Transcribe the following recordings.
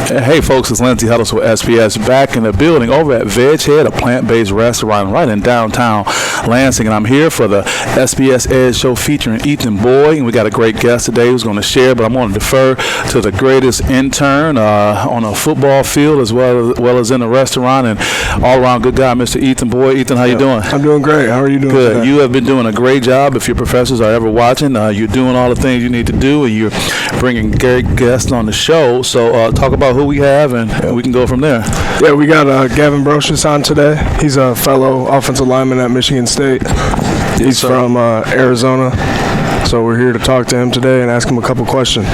Hey folks, it's Lindsay Huddles with SPS back in the building over at VegHead, a plant-based restaurant right in downtown Lansing, and I'm here for the SPS Edge Show featuring Ethan Boyd, and we got a great guest today who's going to share, but I'm going to defer to the greatest intern on a football field as well as in a restaurant, and all-around good guy, Mr. Ethan Boyd. Ethan, how you doing? I'm doing great. How are you doing? Good. Today? You have been doing a great job. If your professors are ever watching, you're doing all the things you need to do, and you're bringing great guests on the show. So talk about who we have, and we can go from there. Yeah, we got Gavin Broscious on today. He's a fellow offensive lineman at Michigan State. He's from Arizona. So we're here to talk to him today and ask him a couple questions.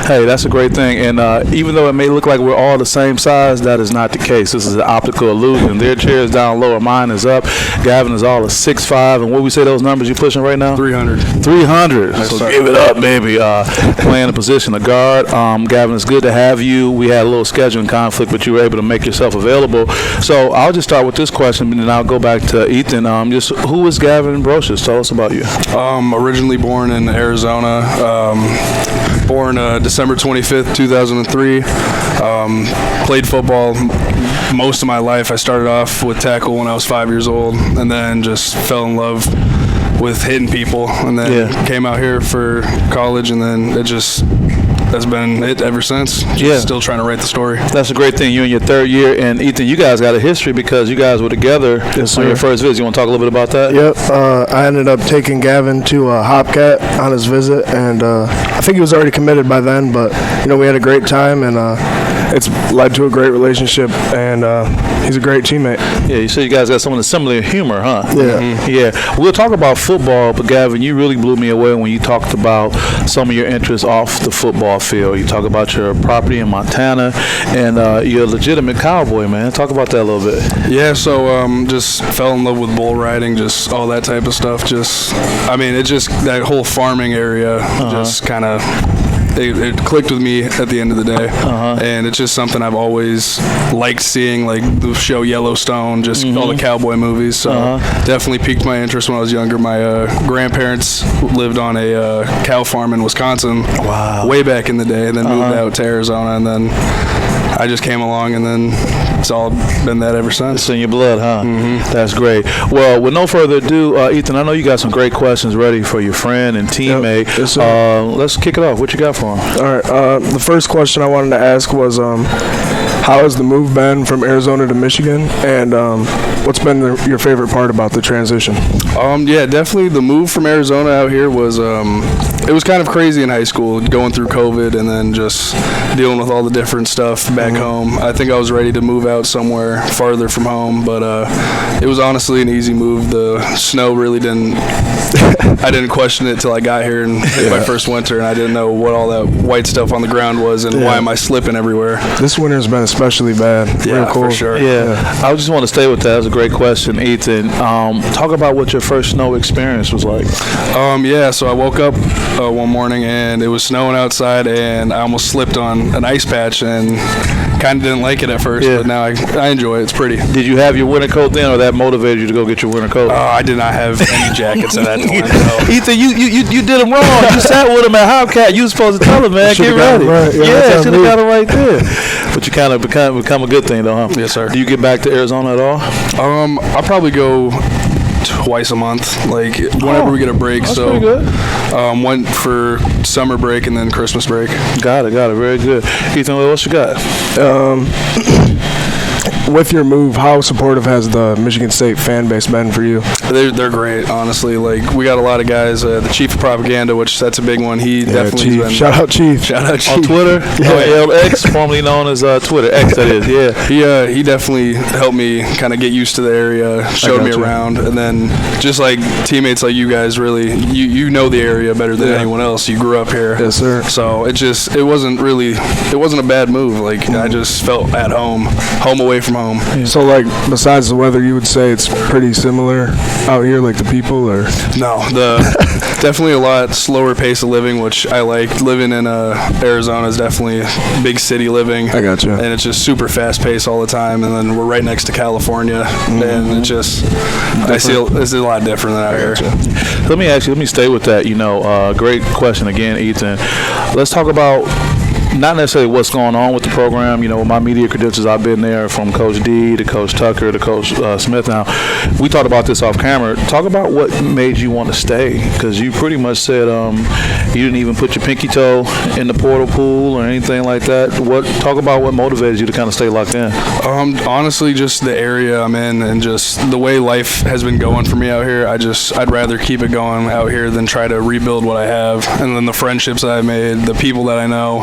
Hey, that's a great thing. And even though it may look like we're all the same size, that is not the case. This is an optical illusion. Their chair is down lower, mine is up. Gavin is all of 6'5". And what we say those numbers you're pushing right now? 300. 300. So give it up, baby. Playing a position of guard. Gavin, it's good to have you. We had a little scheduling conflict, but you were able to make yourself available. So I'll just start with this question, and then I'll go back to Ethan. Just who is Gavin Broscious? Tell us about you. Originally born in Arizona. Born December 25th, 2003. Played football most of my life. I started off with tackle when I was 5 years old, and then just fell in love with hitting people, and then came out here for college, and then that's been it ever since. Still trying to write the story. That's a great thing. You in your third year, and Ethan, you guys got a history because you guys were together on your first visit. You want to talk a little bit about that? Yep. I ended up taking Gavin to Hopcat on his visit, and I think he was already committed by then, but we had a great time, and it's led to a great relationship, and he's a great teammate. Yeah, you said you guys got some of the similar humor, huh? Yeah. Mm-hmm. Yeah. We'll talk about football, but Gavin, you really blew me away when you talked about some of your interests off the football field. You talk about your property in Montana, and you're a legitimate cowboy, man. Talk about that a little bit. Yeah, so just fell in love with bull riding, just all that type of stuff. That whole farming area just kind of... It clicked with me at the end of the day, and it's just something I've always liked seeing, like the show Yellowstone, just all the cowboy movies. So definitely piqued my interest when I was younger. My grandparents lived on a cow farm in Wisconsin way back in the day, and then moved out to Arizona, and then I just came along, and then it's all been that ever since. It's in your blood, huh? Mm-hmm. That's great. Well, with no further ado, Ethan, I know you got some great questions ready for your friend and teammate. Yep. Yes, sir. Let's kick it off. What you got for him? All right. The first question I wanted to ask was, how has the move been from Arizona to Michigan, and what's been your favorite part about the transition? Yeah, definitely the move from Arizona out here was it was kind of crazy in high school, going through COVID and then just dealing with all the different stuff back home. I think I was ready to move out somewhere farther from home, but it was honestly an easy move. The snow really didn't I didn't question it till I got here and hit my first winter, and I didn't know what all that white stuff on the ground was and why am I slipping everywhere. This winter's been especially bad. Yeah, for sure. Yeah. I just want to stay with that. That's a great question, Ethan. Talk about what your first snow experience was like. So I woke up one morning and it was snowing outside, and I almost slipped on an ice patch and kind of didn't like it at first, but now I enjoy it. It's pretty. Did you have your winter coat then, or that motivated you to go get your winter coat? I did not have any jackets at that time. No. Ethan, you did him wrong. You sat with him at Hopcat. You was supposed to tell him, man, get ready. Right. Yeah, should have got it right there. But you kind of become a good thing, though, huh? Yes, sir. Do you get back to Arizona at all? I'll probably go twice a month, like whenever we get a break. That's so pretty good. Went for summer break and then Christmas break. Got it. Very good. Ethan, what else you got? With your move, how supportive has the Michigan State fan base been for you? They're great, honestly. Like, we got a lot of guys. The chief of propaganda, which that's a big one. He definitely has been. Shout out Chief. On Twitter. X, formerly known as Twitter. X, that is. Yeah. He definitely helped me kind of get used to the area, showed me around, and then just like teammates like you guys, really, you know the area better than anyone else. You grew up here. Yes, sir. So it wasn't a bad move. Like, I just felt at home away from home. Yeah. So, like, besides the weather, you would say it's pretty similar out here, like the people, or? No, definitely a lot slower pace of living, which I like. Living in Arizona is definitely big city living. I gotcha. And it's just super fast paced all the time, and then we're right next to California, and it's just it's a lot different than out here. Let me stay with that. Great question again, Ethan. Let's talk about not necessarily what's going on with the program. You know, with my media credentials, I've been there from Coach D to Coach Tucker to Coach Smith. Now, we talked about this off camera. Talk about what made you want to stay, because you pretty much said you didn't even put your pinky toe in the portal pool or anything like that. Talk about what motivated you to kind of stay locked in. Honestly, just the area I'm in and just the way life has been going for me out here. I'd rather keep it going out here than try to rebuild what I have. And then the friendships that I made, the people that I know,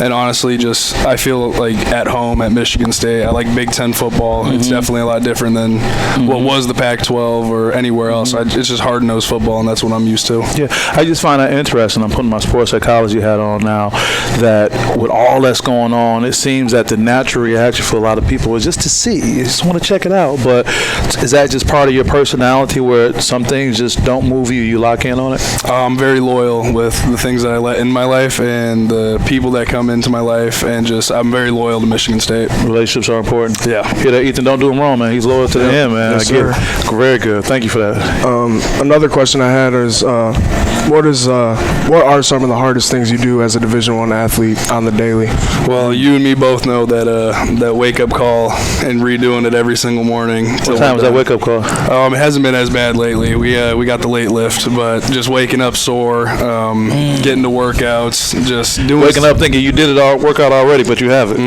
and honestly, just I feel like at home at Michigan State. I like Big Ten football. Mm-hmm. It's definitely a lot different than what was the Pac-12 or anywhere else. It's just hard-nosed football, and that's what I'm used to. Yeah, I just find that interesting. I'm putting my sports psychology hat on now, that with all that's going on, it seems that the natural reaction for a lot of people is just to see. You just want to check it out. But is that just part of your personality where some things just don't move you, you lock in on it? I'm very loyal with the things that I let in my life and the people that come into my life, and just I'm very loyal to Michigan State. Relationships are important. Yeah. Hear that, Ethan? Don't do him wrong, man. He's loyal to the end, man. Yes, I get it. Very good. Thank you for that. Another question I had is, what are some of the hardest things you do as a Division I athlete on the daily? Well, you and me both know that wake-up call and redoing it every single morning. What time was that wake-up call? It hasn't been as bad lately. We got the late lift, but just waking up sore, getting to workouts, just doing. Waking up thinking you did workout already, but you haven't.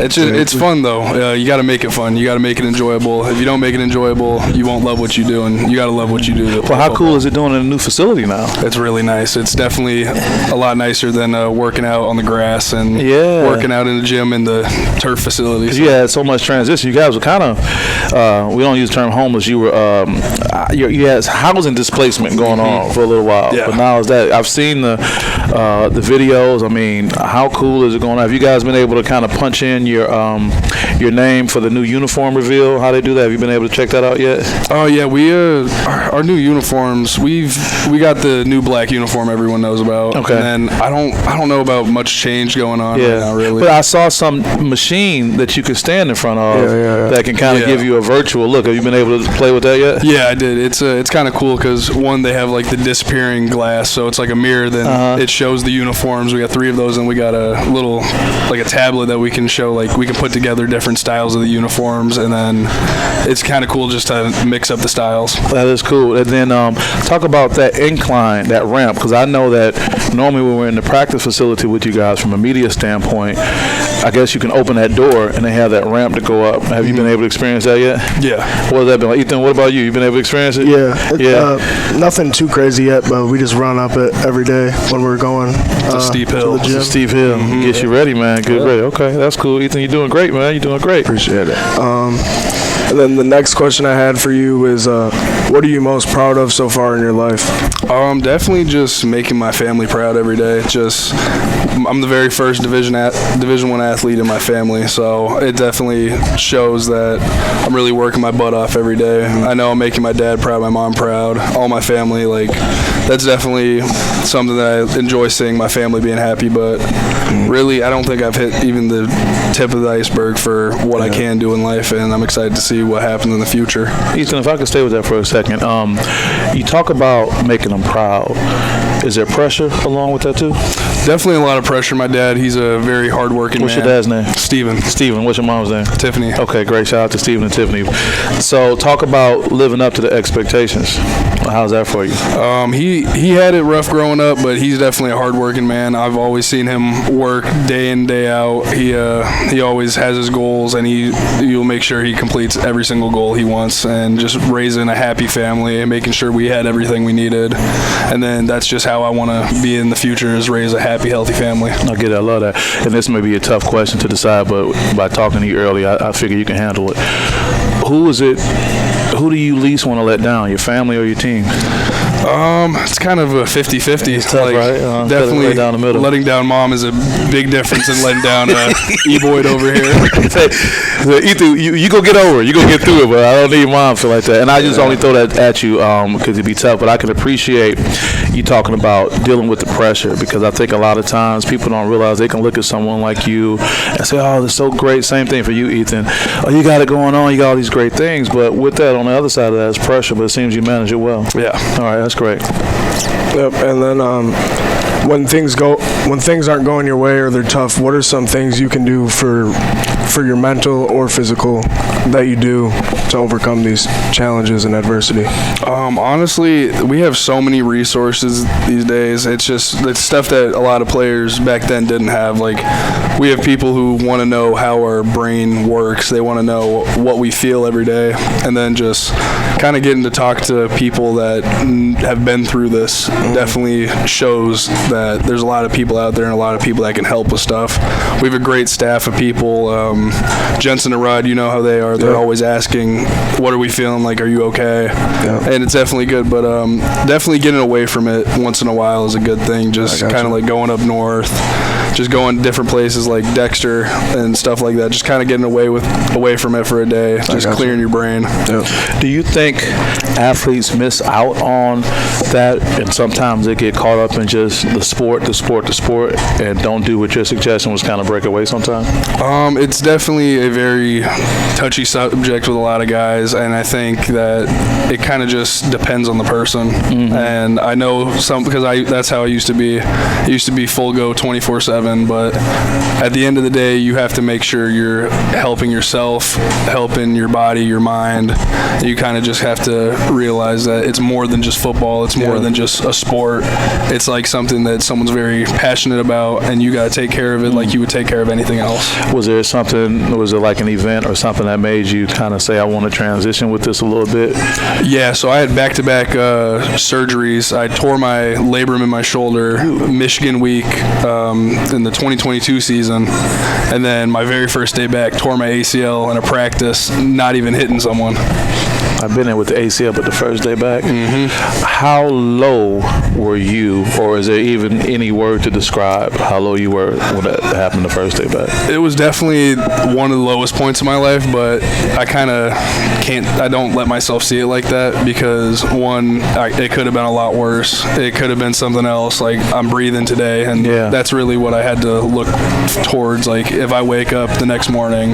It's fun though. You got to make it fun. You got to make it enjoyable. If you don't make it enjoyable, you won't love what you do, and you got to love what you do. Well, how cool is it doing in a new facility now? It's really nice. It's definitely a lot nicer than working out on the grass and working out in the gym in the turf facilities. You had so much transition. You guys were kind of, we don't use the term homeless. You were, you had housing displacement going on for a little while. Yeah. But now is that, I've seen the videos. I mean, how cool is it going on? Have you guys been able to kind of punch in your name for the new uniform reveal? How they do that? Have you been able to check that out yet? Oh yeah, we our new uniforms. We got the new black uniform everyone knows about. Okay. And then I don't know about much change going on right now, really. But I saw some machine that you can stand in front of that can kind of give you a virtual look. Have you been able to play with that yet? Yeah, I did. It's kind of cool because one, they have like the disappearing glass, so it's like a mirror. Then it shows the uniforms. We got 3 of those, and we got a little like a tablet that we can show. Like we can put together different styles of the uniforms, and then it's kind of cool just to mix up the styles. That is cool. And then talk about that incline, that ramp, because I know that normally when we're in the practice facility with you guys from a media standpoint, I guess you can open that door and they have that ramp to go up. Have you been able to experience that yet? Yeah. What has that been like? Ethan, what about you? You been able to experience it? Yeah. Nothing too crazy yet, but we just run up it every day when we're going it's a steep hill. to the gym. It's a steep hill. Gets you ready, man. Good ready. Okay, that's cool. Ethan, you're doing great, man. You're doing great. Appreciate it. And then the next question I had for you is, what are you most proud of so far in your life? Definitely just making my family proud every day. Just, I'm the very first Division I athlete in my family, so it definitely shows that I'm really working my butt off every day. I know I'm making my dad proud, my mom proud, all my family. Like, that's definitely something that I enjoy seeing, my family being happy. But really, I don't think I've hit even the tip of the iceberg for what I can do in life, and I'm excited to see what happens in the future. Ethan, if I could stay with that for a second, you talk about making them proud. Is there pressure along with that too? Definitely a lot of pressure. My dad, he's a very hardworking man. What's your dad's name? Steven. Steven. What's your mom's name? Tiffany. Okay, great. Shout out to Steven and Tiffany. So talk about living up to the expectations. How's that for you? He had it rough growing up, but he's definitely a hardworking man. I've always seen him work day in, day out. He always has his goals, and he'll make sure he completes every single goal he wants, and just raising a happy family and making sure we had everything we needed. And then that's just how I want to be in the future, is raise a happy, healthy family. I get it. I love that. And this may be a tough question to decide, but by talking to you earlier, I figure you can handle it. Who do you least want to let down, your family or your team? It's kind of a 50-50. It's tough, right? Definitely right down the middle. Letting down mom is a big difference than letting down E-Boyd over here. Ethan, you go get over it. You go get through it, but I don't need mom feel like that. And I just only throw that at you because it'd be tough, but I can appreciate you talking about dealing with the pressure, because I think a lot of times people don't realize they can look at someone like you and say, oh, that's so great. Same thing for you, Ethan. Oh, you got it going on. You got all these great things. But with that, on the other side of that is pressure, but it seems you manage it well. Yeah. All right, that's great. Yep. And then when things aren't going your way or they're tough, what are some things you can do for your mental or physical that you do to overcome these challenges and adversity? Honestly, we have so many resources these days. It's stuff that a lot of players back then didn't have. Like, we have people who want to know how our brain works. They want to know what we feel every day, and then just kind of getting to talk to people that have been through this definitely shows that there's a lot of people out there and a lot of people that can help with stuff. We have a great staff of people. Jensen and Rod, you know how they are. They're always asking, what are we feeling like? Are you okay? Yeah. And it's definitely good, but definitely getting away from it once in a while is a good thing. Just kind of like going up north, just going to different places like Dexter and stuff like that. Just kind of getting away from it for a day, just clearing your brain. Do you think athletes miss out on that, and sometimes they get caught up in just the sport, and don't do what your suggestion was, kind of break away sometimes? It's definitely a very touchy subject with a lot of guys, and I think that it kind of just depends on the person. And I know some, because that's how I used to be. I used to be full go 24/7, but at the end of the day, you have to make sure you're helping yourself, helping your body, your mind. You kind of just have to realize that it's more than just football. It's more than just a sport. It's like something that someone's very passionate about, and you got to take care of it like you would take care of anything else. Was it like an event or something that made you kind of say, I want to transition with this a little bit? Yeah, so I had back-to-back surgeries. I tore my labrum in my shoulder Michigan week in the 2022 season, and then my very first day back, tore my ACL in a practice, not even hitting someone. I've been in with the ACL, but the first day back. How low were you, or is there even any word to describe how low you were when that happened the first day back? It was definitely one of the lowest points of my life, but I kind of I don't let myself see it like that, because it could have been a lot worse. It could have been something else. Like, I'm breathing today, and that's really what I had to look towards. Like, if I wake up the next morning,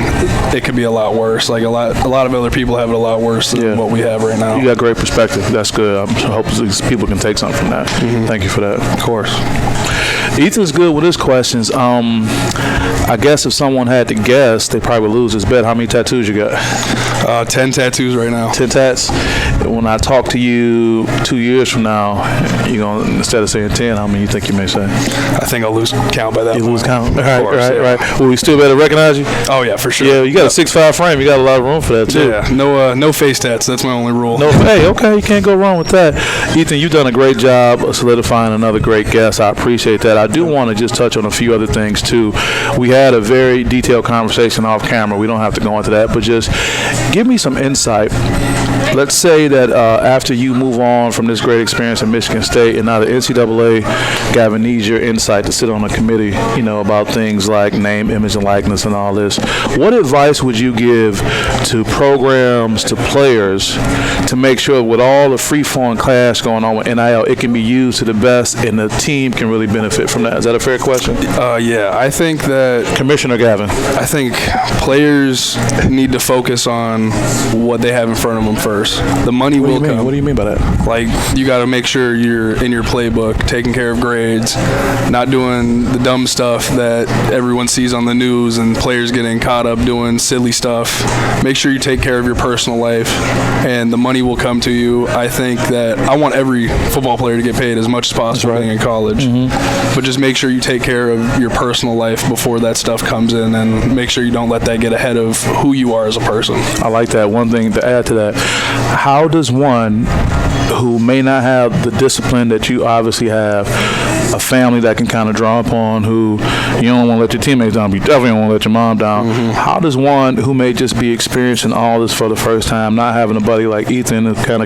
it could be a lot worse. Like, a lot of other people have it a lot worse than what we have right now. You got great perspective. That's good. I hope people can take something from that. Thank you for that. Of course. Ethan's good with his questions. I guess if someone had to guess, they probably would lose his bet. How many tattoos you got? 10 tattoos right now. 10 tats. When I talk to you 2 years from now, you're going to, instead of saying 10, how many you think you may say? I think I'll lose count by that point. You lose count? Right. Will we still be able to recognize you? Oh, yeah, for sure. Yeah, you got a 6'5" frame. You got a lot of room for that, too. Yeah, no face tats. That's my only rule. No, hey, okay, you can't go wrong with that. Ethan, you've done a great job of solidifying another great guest. I appreciate that. I do want to just touch on a few other things, too. We had a very detailed conversation off camera. We don't have to go into that, but just give me some insight. Let's say that after you move on from this great experience at Michigan State, and now the NCAA, Gavin, needs your insight to sit on a committee, about things like name, image, and likeness and all this. What advice would you give to programs, to players, to make sure with all the free-flowing clash going on with NIL, it can be used to the best and the team can really benefit from that? Is that a fair question? Yeah, I think that Commissioner Gavin, I think players need to focus on what they have in front of them first. The money will come. What do you mean by that? Like, you got to make sure you're in your playbook, taking care of grades, not doing the dumb stuff that everyone sees on the news and players getting caught up doing silly stuff. Make sure you take care of your personal life, and the money will come to you. I think that I want every football player to get paid as much as possible being in college, but just make sure you take care of your personal life before that stuff comes in, and make sure you don't let that get ahead of who you are as a person. I like that. One thing to add to that, how does one who may not have the discipline that you obviously have, a family that can kind of draw upon, who you don't want to let your teammates down, but you definitely don't want to let your mom down. How does one who may just be experiencing all this for the first time, not having a buddy like Ethan who can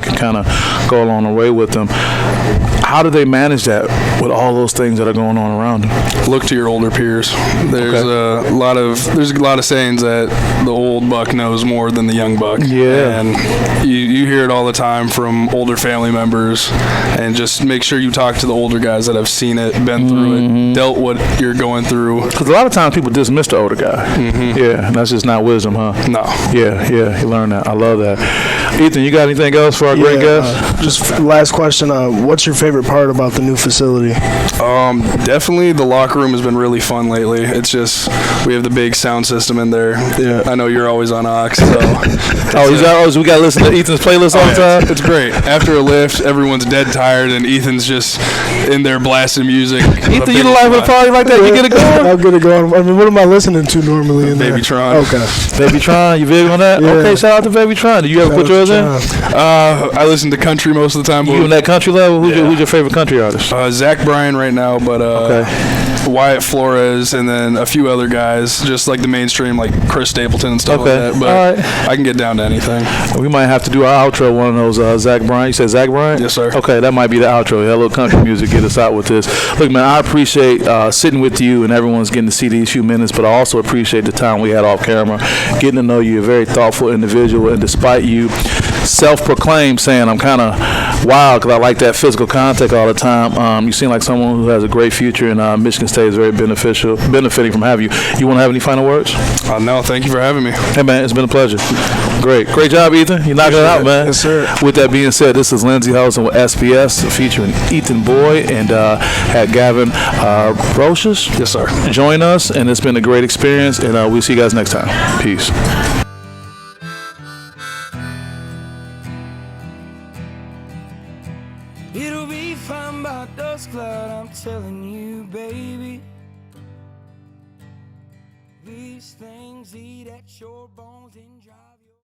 go along the way with them, how do they manage that with all those things that are going on around them? Look to your older peers. There's a lot of sayings that the old buck knows more than the young buck. Yeah. And you hear it all the time from older family members, and just make sure you talk to the older guys that have seen it, been through it, dealt what you're going through. Because a lot of times people dismiss the older guy. Yeah, and that's just not wisdom, huh? No. Yeah, you learn that. I love that. Ethan, you got anything else for our great guest? Just last question. What's your favorite favorite part about the new facility? Definitely the locker room has been really fun lately. It's just we have the big sound system in there. Yeah. I know you're always on aux, so We got to listen to Ethan's playlist all the time. it's great. After a lift, everyone's dead tired, and Ethan's just in there blasting music. Ethan, you the life of the party like that? You get it going? I'll get it going. I mean, what am I listening to normally in there? Babytron. Okay. Babytron, you big on that? Yeah. Okay, shout out to Babytron. Do you ever put yours in? I listen to country most of the time. You in that country level? Who's your favorite country artist? Zach Bryan right now, but Wyatt Flores and then a few other guys, just like the mainstream, like Chris Stapleton and stuff like that. But all right. I can get down to anything. We might have to do our outro, one of those Zach Bryan. You said Zach Bryan? Yes, sir. Okay, that might be the outro. Yeah, a little country music, get us out with this. Look, man, I appreciate sitting with you and everyone's getting to see these few minutes, but I also appreciate the time we had off camera, getting to know you, a very thoughtful individual, and despite you self-proclaimed saying I'm kind of wild because I like that physical contact all the time, you seem like someone who has a great future, and Michigan State is very benefiting from having you. You want to have any final words? No, thank you for having me. Hey, man, it's been a pleasure. Great job, Ethan. You're knocking it out, man. Yes, sir. With that being said, this is Lindsey Hudson with SPS featuring Ethan Boyd and had Gavin Broscious. Yes, sir. Join us, and it's been a great experience, and we'll see you guys next time. Peace. It'll be fine by dusk cloud, I'm telling you, baby. These things eat at your bones and dry.